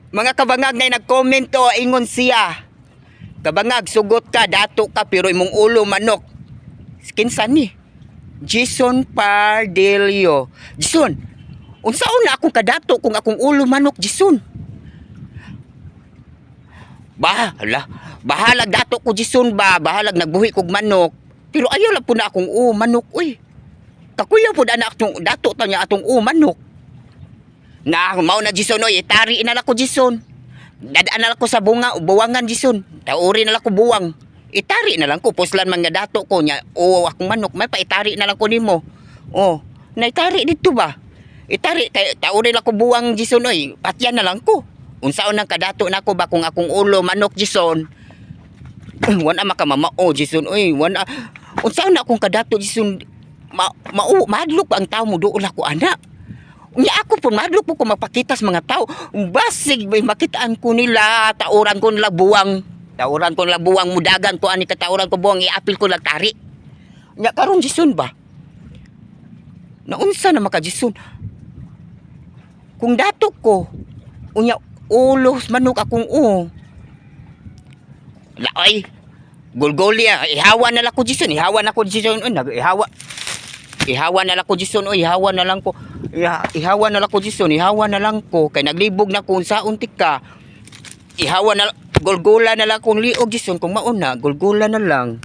Mga kabangag na nag-comment o ingon siya. Kabangag, sugot ka, dato ka, pero imong ulo manok. Kinsan ni? Jason Pardelio. Jason, unsaon na akong kadato kung akong ulo manok, Jason? Bahalag dato ko, Jason ba? Bahalag nagbuhi kog manok. Pero ayaw lang po na akong manok, uy. Kakuya po na akong dato ta niya atong manok. Na, mao na, Jason, oy, itari na lang ko, Jason. Dadaan na lang ko sa buwangan, Jason. Tauri na lang ko buwang. Itari na lang ko, puslan man nga dato ko niya. Akong manok, may paitari na lang ko nimo. Naitari dito ba? Itari, tauri lang ko buwang, Jason, oy. Patyan na lang ko. Unsaon nang kadato na ko ba kung akong ulo manok, Jason? Wala makamamao, Jason, oy. Unsaon na akong kadato, Jason? Madlok ang tao mo doon ako, anak. Unya ako po, madlok po kung mapakitas mga tao. Basig, makitaan ko nila, tauran ko nila buwang. Tauran ko nila buwang, mudagan ko, ani katauran ko buwang, iapil ko lang tari. Unya karon, Jason ba? Naunsa na maka, Jason? Kung dato ko, unya ulos manok akong Laoy, gulgolya, ihawa na lang ko, Jason. Ihawa na ko, Jason. Ihawa na lang ko, Jason. Ihawa na lang ko. Ihawa na lang ko, Jason. Ihawa na lang ko. Kay naglibog na kung sa untik ka. Ihawa na lang. Gulgula na lang kung liog, Jason. Kung mauna, gulgula na lang.